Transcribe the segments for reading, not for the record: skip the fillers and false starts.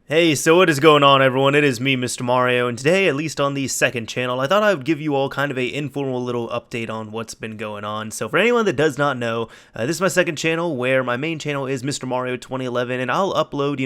Hey, so what is going on, everyone? It is me, Mr. Mario, and today, at least on the second channel, I thought I would give you all kind of a informal little update on what's been going on. So for anyone that does not know, this is my second channel, where my main channel is Mr. Mario 2011, and I'll upload,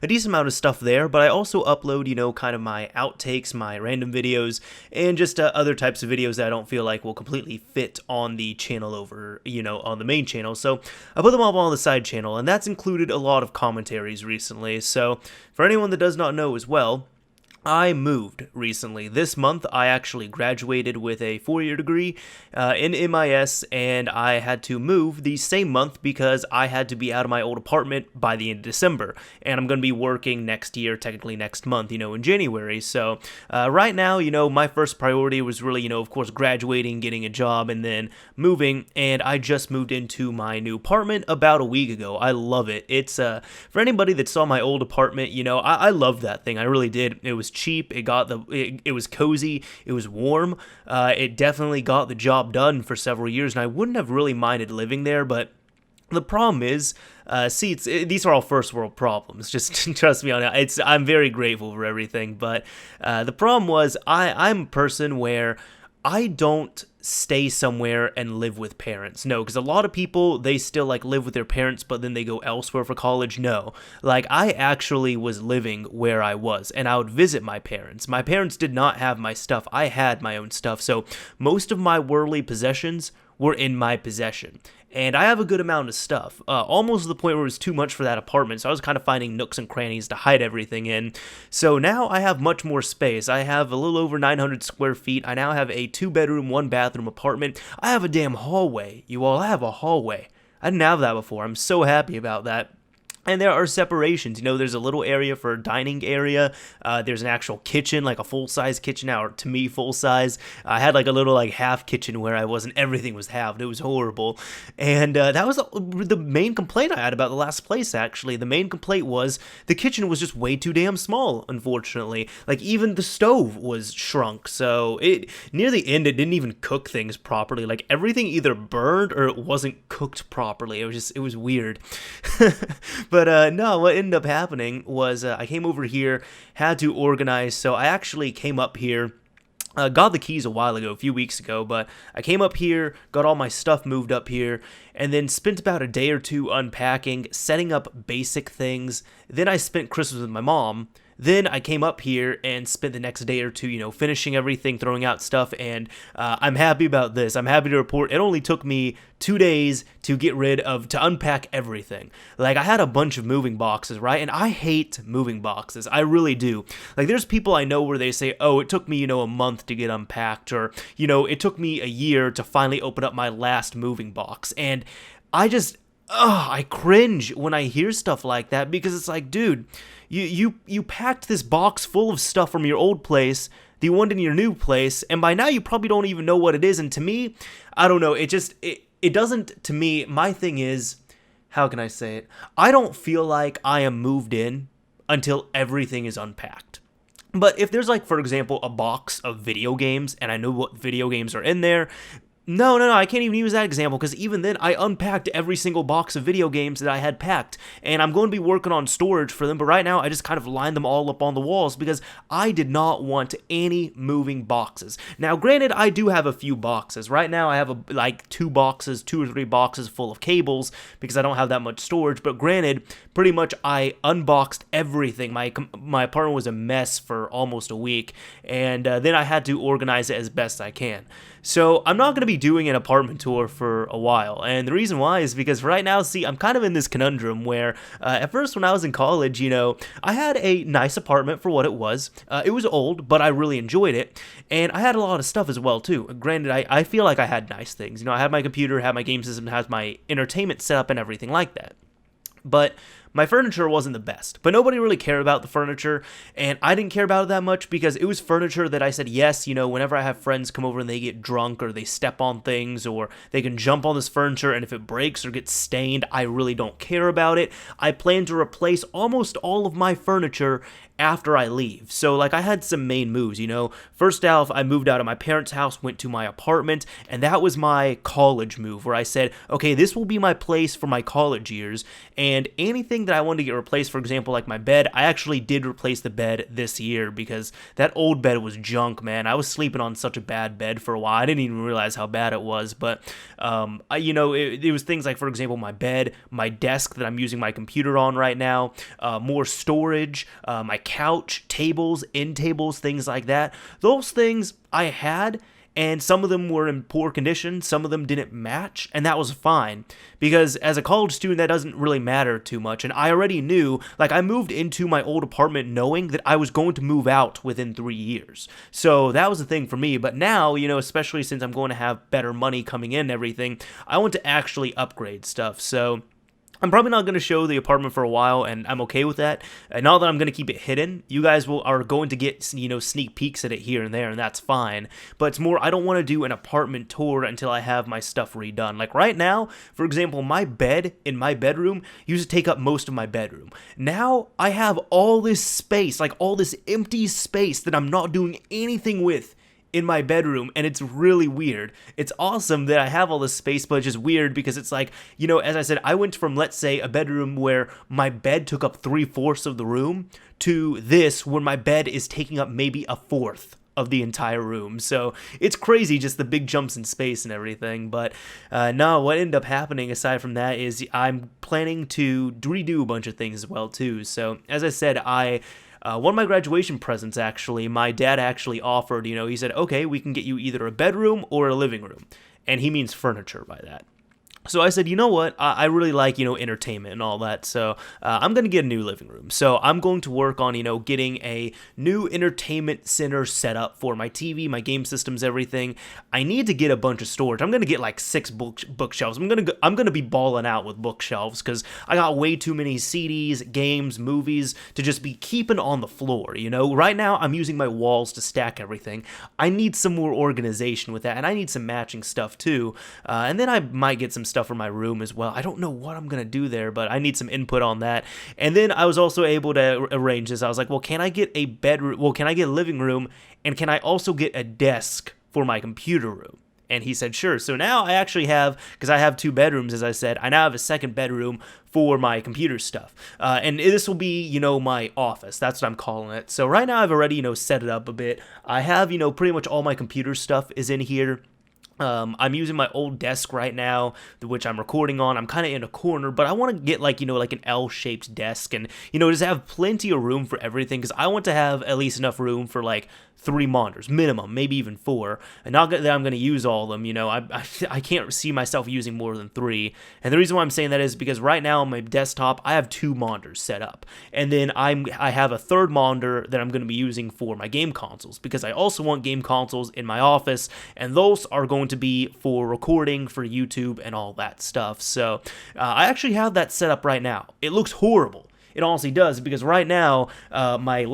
a decent amount of stuff there, but I also upload, kind of my outtakes, my random videos, and just other types of videos that I don't feel like will completely fit on the channel over, on the main channel. So I put them all on the side channel, and that's included a lot of commentaries recently. So for anyone that does not know as well, I moved recently. This month, I actually graduated with a 4-year degree in MIS, and I had to move the same month because I had to be out of my old apartment by the end of December, and I'm going to be working next year, technically next month, in January. So right now, my first priority was really, of course, graduating, getting a job, and then moving, and I just moved into my new apartment about a week ago. I love it. It's, for anybody that saw my old apartment, I loved that thing. I really did. It was cheap. It was cozy. It was warm. It definitely got the job done for several years, and I wouldn't have really minded living there. But the problem is, these are all first world problems. Just trust me on it. I'm very grateful for everything, but the problem was I'm a person where I don't stay somewhere and live with parents. No, because a lot of people, they still live with their parents, but then they go elsewhere for college. No, I actually was living where I was, and I would visit my parents. My parents did not have my stuff. I had my own stuff. So most of my worldly possessions were in my possession. And I have a good amount of stuff, almost to the point where it was too much for that apartment, so I was kind of finding nooks and crannies to hide everything in. So now I have much more space. I have a little over 900 square feet. I now have a 2-bedroom, 1-bathroom apartment. I have a damn hallway, you all. I have a hallway. I didn't have that before. I'm so happy about that. And there are separations. There's a little area for a dining area. There's an actual kitchen, like a full-size kitchen, or to me, full-size. I had a little half kitchen where I wasn't. Everything was halved. It was horrible. And that was the main complaint I had about the last place, actually. The main complaint was the kitchen was just way too damn small, unfortunately. Even the stove was shrunk. So near the end, it didn't even cook things properly. Everything either burned or it wasn't cooked properly. It was weird. But no, what ended up happening was I came over here, had to organize, so I actually came up here, got the keys a while ago, a few weeks ago, but I came up here, got all my stuff moved up here, and then spent about a day or two unpacking, setting up basic things. Then I spent Christmas with my mom. Then I came up here and spent the next day or two, finishing everything, throwing out stuff, and I'm happy about this. I'm happy to report it only took me 2 days to unpack everything. I had a bunch of moving boxes, right? And I hate moving boxes. I really do. There's people I know where they say, oh, it took me, a month to get unpacked, or, it took me a year to finally open up my last moving box. And I cringe when I hear stuff like that, because it's dude, you packed this box full of stuff from your old place, the one in your new place, and by now you probably don't even know what it is. And to me, I don't know, it doesn't, to me, my thing is, how can I say it? I don't feel like I am moved in until everything is unpacked. But if there's for example, a box of video games, and I know what video games are in there, No, I can't even use that example, because even then, I unpacked every single box of video games that I had packed, and I'm going to be working on storage for them, but right now, I just kind of lined them all up on the walls, because I did not want any moving boxes. Now, granted, I do have a few boxes. Right now, I have 2 or 3 boxes full of cables, because I don't have that much storage, but granted, pretty much I unboxed everything. My apartment was a mess for almost a week, and then I had to organize it as best I can. So I'm not going to be doing an apartment tour for a while, and the reason why is because right now, I'm kind of in this conundrum where at first when I was in college, I had a nice apartment for what it was. It was old, but I really enjoyed it, and I had a lot of stuff as well too. Granted, I feel like I had nice things. I had my computer, had my game system, had my entertainment set up and everything like that. But my furniture wasn't the best, but nobody really cared about the furniture, and I didn't care about it that much because it was furniture that I said, yes, whenever I have friends come over and they get drunk or they step on things or they can jump on this furniture, and if it breaks or gets stained, I really don't care about it. I plan to replace almost all of my furniture after I leave. So I had some main moves, First off, I moved out of my parents' house, went to my apartment, and that was my college move where I said, okay, this will be my place for my college years, and anything anything that I wanted to get replaced, for example, like my bed, I actually did replace the bed this year because that old bed was junk, man. I was sleeping on such a bad bed for a while. I didn't even realize how bad it was, but it was things like, for example, my bed, my desk that I'm using my computer on right now, more storage, my couch, tables, end tables, things like that. Those things I had, and some of them were in poor condition, some of them didn't match, and that was fine, because as a college student, that doesn't really matter too much, and I already knew, like, I moved into my old apartment knowing that I was going to move out within 3 years, so that was the thing for me, but now, especially since I'm going to have better money coming in and everything, I want to actually upgrade stuff, so I'm probably not going to show the apartment for a while, and I'm okay with that. Not that I'm going to keep it hidden. You guys are going to get, sneak peeks at it here and there, and that's fine. But it's more, I don't want to do an apartment tour until I have my stuff redone. Like right now, for example, my bed in my bedroom used to take up most of my bedroom. Now I have all this space, like all this empty space that I'm not doing anything with in my bedroom, and it's really weird. It's awesome that I have all this space, but it's just weird because it's like, as I said, I went from, let's say, a bedroom where my bed took up 3/4 of the room to this where my bed is taking up maybe 1/4 of the entire room. So it's crazy, just the big jumps in space and everything. But no, what ended up happening aside from that is I'm planning to redo a bunch of things as well too. So as I said, one of my graduation presents, actually, my dad actually offered, he said, okay, we can get you either a bedroom or a living room. And he means furniture by that. So I said, you know what, I really like, entertainment and all that, so I'm going to get a new living room. So I'm going to work on, getting a new entertainment center set up for my TV, my game systems, everything. I need to get a bunch of storage. I'm going to get like 6 bookshelves. I'm going to be balling out with bookshelves because I got way too many CDs, games, movies to just be keeping on the floor, Right now, I'm using my walls to stack everything. I need some more organization with that, and I need some matching stuff too. And then I might get some stuff for my room as well. I don't know what I'm going to do there, but I need some input on that. And then I was also able to arrange this. I was like, well, can I get a bedroom? Well, can I get a living room? And can I also get a desk for my computer room? And he said, sure. So now I actually have, because I have 2 bedrooms, as I said, I now have a second bedroom for my computer stuff. And this will be, my office. That's what I'm calling it. So right now I've already, set it up a bit. I have, pretty much all my computer stuff is in here. I'm using my old desk right now, which I'm recording on. I'm kind of in a corner, but I want to get like an L-shaped desk and, just have plenty of room for everything because I want to have at least enough room for like 3 monitors, minimum, maybe even 4. And not that I'm going to use all of them, I can't see myself using more than 3. And the reason why I'm saying that is because right now on my desktop, I have 2 monitors set up. And then I have a 3rd monitor that I'm going to be using for my game consoles because I also want game consoles in my office, and those are going to be for recording for YouTube and all that stuff. So I actually have that set up right now. It looks horrible. It honestly does, because right now, my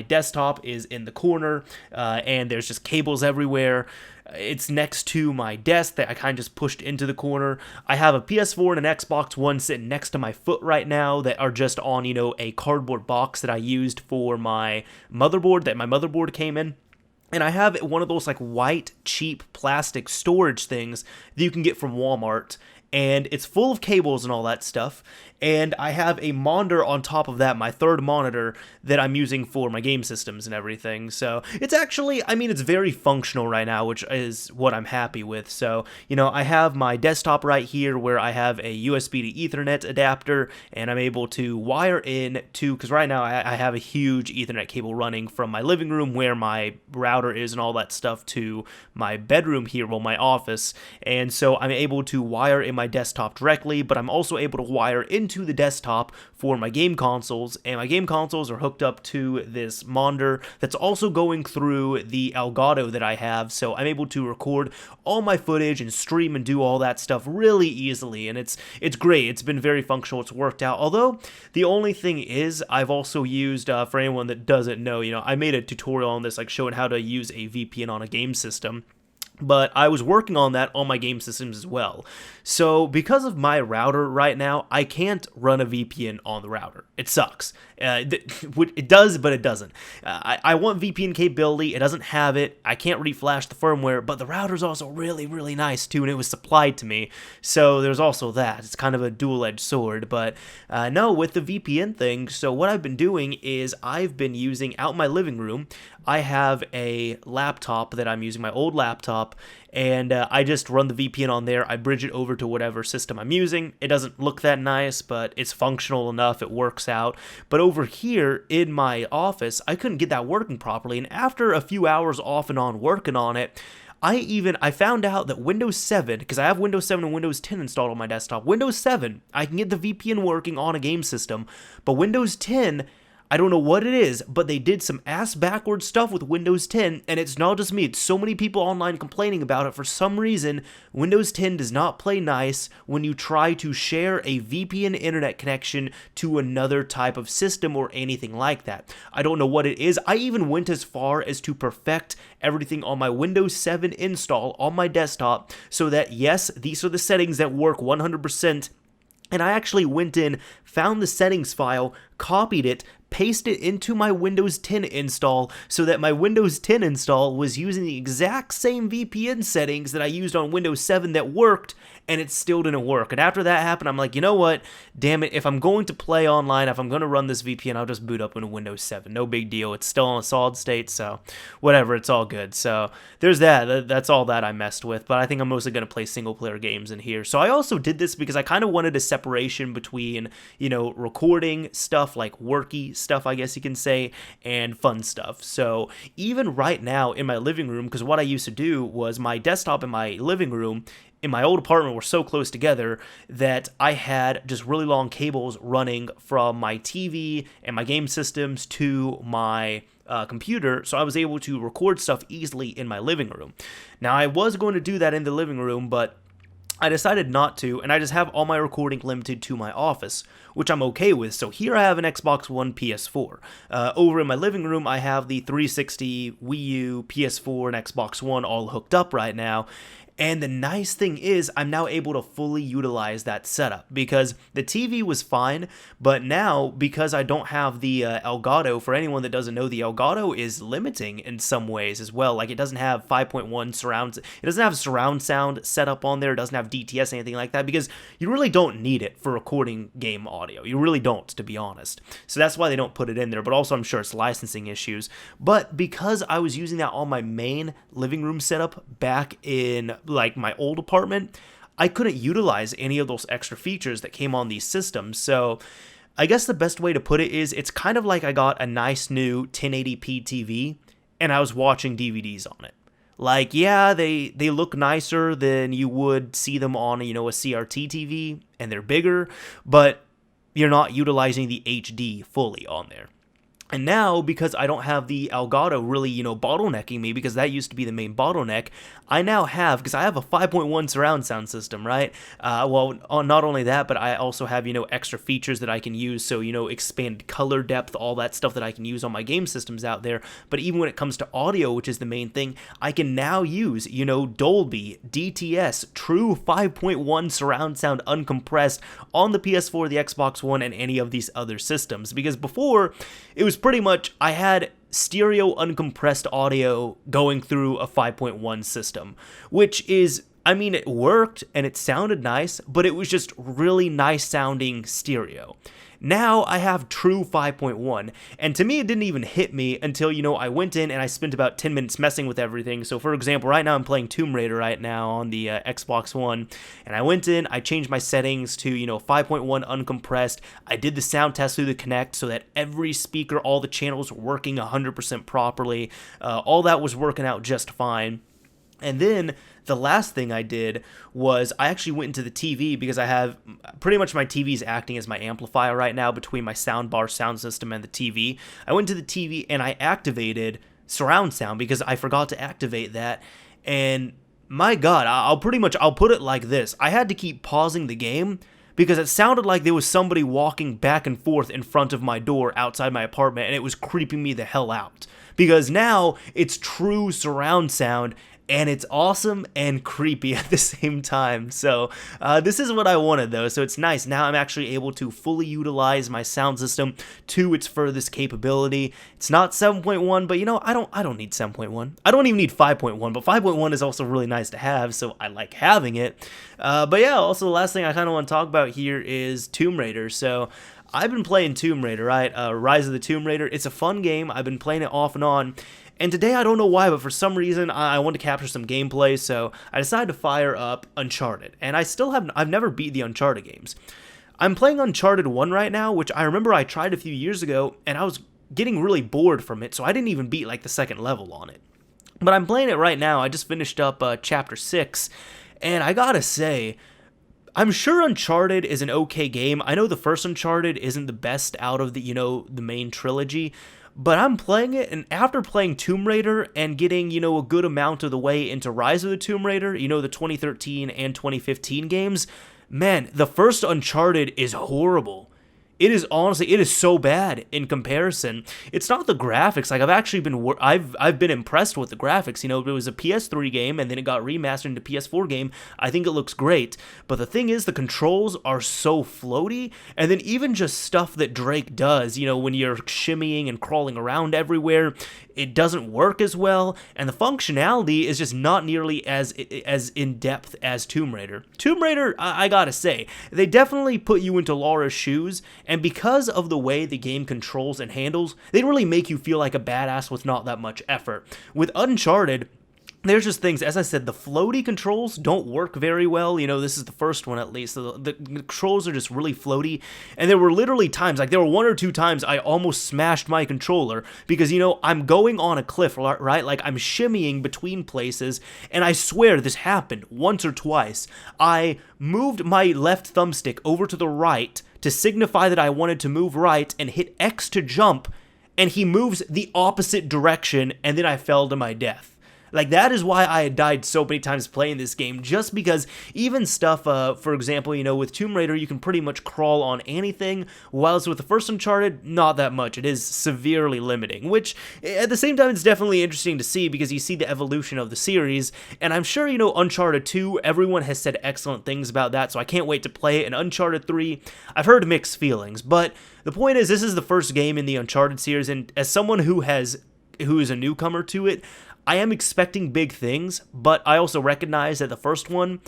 desktop is in the corner, and there's just cables everywhere. It's next to my desk that I kind of just pushed into the corner. I have a PS4 and an Xbox One sitting next to my foot right now that are just on, a cardboard box that I used for my motherboard, that my motherboard came in. And I have one of those like white, cheap plastic storage things that you can get from Walmart. And it's full of cables and all that stuff. And I have a monitor on top of that, my 3rd monitor, that I'm using for my game systems and everything. So it's actually, it's very functional right now, which is what I'm happy with. So, I have my desktop right here where I have a USB to Ethernet adapter, and I'm able to wire in to, because right now I have a huge Ethernet cable running from my living room where my router is and all that stuff to my bedroom here, well, my office. And so I'm able to wire in my desktop directly, but I'm also able to wire into the desktop for my game consoles, and my game consoles are hooked up to this monitor that's also going through the Elgato that I have, so I'm able to record all my footage and stream and do all that stuff really easily, and it's great. It's been very functional. It's worked out, although the only thing is I've also used, for anyone that doesn't know, I made a tutorial on this, like showing how to use a VPN on a game system. but I was working on that on my game systems as well. So because of my router right now, I can't run a VPN on the router. It sucks. It does, but it doesn't. I want VPN capability. It doesn't have it. I can't reflash the firmware, but the router's also really, really nice too, and it was supplied to me. So there's also that. It's kind of a dual-edged sword. But no, with the VPN thing, so what I've been doing is I've been using out my living room. I have a laptop that I'm using, my old laptop, and I just run the VPN on there. I bridge it over to whatever system I'm using. It doesn't look that nice, but it's functional enough. It works out. But over here in my office, I couldn't get that working properly, and after a few hours off and on working on it, I found out that Windows 7, because I have Windows 7 and Windows 10 installed on my desktop, Windows 7, I can get the VPN working on a game system, but Windows 10, I don't know what it is, but they did some ass-backwards stuff with Windows 10, and it's not just me, it's so many people online complaining about it. For some reason, Windows 10 does not play nice when you try to share a VPN internet connection to another type of system or anything like that. I don't know what it is. I even went as far as to perfect everything on my Windows 7 install on my desktop so that, yes, these are the settings that work 100%. And I actually went in, found the settings file, copied it, pasted it into my Windows 10 install so that my Windows 10 install was using the exact same VPN settings that I used on Windows 7 that worked, and it still didn't work. And after that happened, I'm like, you know what? Damn it, if I'm going to play online, if I'm going to run this VPN, I'll just boot up in Windows 7. No big deal. It's still in a solid state, so whatever, it's all good. So there's that. That's all that I messed with, but I think I'm mostly going to play single-player games in here. So I also did this because I kind of wanted a separation between, recording stuff, like worky stuff, I guess you can say, and fun stuff. So even right now in my living room, because what I used to do was my desktop and my living room in my old apartment were so close together that I had just really long cables running from my TV and my game systems to my computer, so I was able to record stuff easily in my living room. Now, I was going to do that in the living room, but I decided not to, and I just have all my recording limited to my office, which I'm okay with. So here I have an Xbox One PS4. Over in my living room, I have the 360, Wii U, PS4, and Xbox One all hooked up right now. And the nice thing is I'm now able to fully utilize that setup because the TV was fine, but now because I don't have the Elgato, for anyone that doesn't know, the Elgato is limiting in some ways as well. Like it doesn't have 5.1 surround, it doesn't have surround sound set up on there, it doesn't have DTS, anything like that, because you really don't need it for recording game audio. You really don't, to be honest. So that's why they don't put it in there, but also I'm sure it's licensing issues. But because I was using that on my main living room setup back in like my old apartment, I couldn't utilize any of those extra features that came on these systems. So I guess the best way to put it is it's kind of like I got a nice new 1080p TV and I was watching DVDs on it. Like, yeah, they look nicer than you would see them on, a CRT TV, and they're bigger, but you're not utilizing the HD fully on there. And now, because I don't have the Elgato really, bottlenecking me, because that used to be the main bottleneck, I now have, because I have a 5.1 surround sound system, right? Well, not only that, but I also have, extra features that I can use, so, expanded color depth, all that stuff that I can use on my game systems out there. But even when it comes to audio, which is the main thing, I can now use, Dolby, DTS, true 5.1 surround sound uncompressed on the PS4, the Xbox One, and any of these other systems. Because before, it was pretty much, I had stereo uncompressed audio going through a 5.1 system, which is, it worked and it sounded nice, but it was just really nice sounding stereo. Now I have true 5.1, and to me it didn't even hit me until, I went in and I spent about 10 minutes messing with everything. So for example, right now I'm playing Tomb Raider right now on the Xbox One, and I went in, I changed my settings to, 5.1 uncompressed. I did the sound test through the Kinect so that every speaker, all the channels were working 100% properly. All that was working out just fine. And then the last thing I did was I actually went into the TV because I have pretty much my TV is acting as my amplifier right now between my soundbar sound system and the TV. I went to the TV and I activated surround sound because I forgot to activate that. And my God, I'll put it like this. I had to keep pausing the game because it sounded like there was somebody walking back and forth in front of my door outside my apartment, and it was creeping me the hell out. Because now it's true surround sound, and it's awesome and creepy at the same time. So this is what I wanted though, so it's nice. Now I'm actually able to fully utilize my sound system to its furthest capability. It's not 7.1, but you know, I don't need 7.1. I don't even need 5.1, but 5.1 is also really nice to have, so I like having it. But yeah, also the last thing I kind of want to talk about here is Tomb Raider. So I've been playing Tomb Raider, right? Rise of the Tomb Raider. It's a fun game. I've been playing it off and on. And today, I don't know why, but for some reason, I want to capture some gameplay, so I decided to fire up Uncharted. And I've never beat the Uncharted games. I'm playing Uncharted 1 right now, which I remember I tried a few years ago, and I was getting really bored from it, so I didn't even beat like the second level on it. But I'm playing it right now. I just finished up Chapter 6, and I gotta say, I'm sure Uncharted is an okay game. I know the first Uncharted isn't the best out of the, you know, the main trilogy, but I'm playing it, and after playing Tomb Raider and getting, you know, a good amount of the way into Rise of the Tomb Raider, you know, the 2013 and 2015 games, man, the first Uncharted is horrible. It is honestly, it is so bad in comparison. It's not the graphics. Like I've been impressed with the graphics. You know, it was a PS3 game and then it got remastered into PS4 game. I think it looks great. But the thing is, the controls are so floaty, and then even just stuff that Drake does, you know, when you're shimmying and crawling around everywhere, it doesn't work as well, and the functionality is just not nearly as in-depth as Tomb Raider. Tomb Raider, I gotta say, they definitely put you into Laura's shoes, and because of the way the game controls and handles, they really make you feel like a badass with not that much effort. With Uncharted, there's just things, as I said, the floaty controls don't work very well. You know, this is the first one at least. So the controls are just really floaty. And there were literally times, like there were 1 or 2 times I almost smashed my controller because, you know, I'm going on a cliff, right? Like I'm shimmying between places. And I swear this happened once or twice. I moved my left thumbstick over to the right to signify that I wanted to move right and hit X to jump. And he moves the opposite direction, and then I fell to my death. Like, that is why I had died so many times playing this game, just because even stuff, for example, you know, with Tomb Raider, you can pretty much crawl on anything, whilst with the first Uncharted, not that much. It is severely limiting, which, at the same time, it's definitely interesting to see, because you see the evolution of the series, and I'm sure, you know, Uncharted 2, everyone has said excellent things about that, so I can't wait to play it, and Uncharted 3, I've heard mixed feelings, but the point is, this is the first game in the Uncharted series, and as someone who is a newcomer to it, I am expecting big things, but I also recognize that the first one,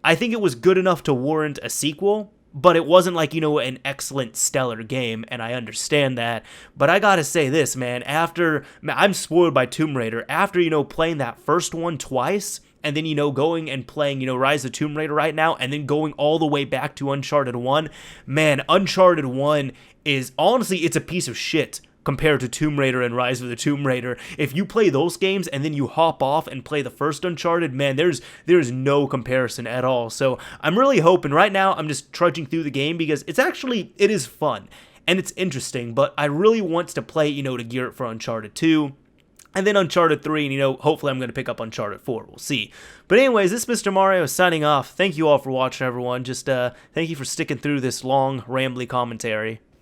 I think it was good enough to warrant a sequel, but it wasn't like, you know, an excellent, stellar game, and I understand that. But I gotta say this, man, I'm spoiled by Tomb Raider. After, you know, playing that first one twice, and then, you know, going and playing, you know, Rise of Tomb Raider right now, and then going all the way back to Uncharted 1, man, Uncharted 1 is, honestly, it's a piece of shit compared to Tomb Raider and Rise of the Tomb Raider. If you play those games and then you hop off and play the first Uncharted, man, there's no comparison at all. So I'm really hoping, right now I'm just trudging through the game because it is fun and it's interesting, but I really want to play, you know, to gear it for Uncharted 2. And then Uncharted 3, and, you know, hopefully I'm going to pick up Uncharted 4. We'll see. But anyways, this is Mr. Mario signing off. Thank you all for watching, everyone. Just thank you for sticking through this long, rambly commentary.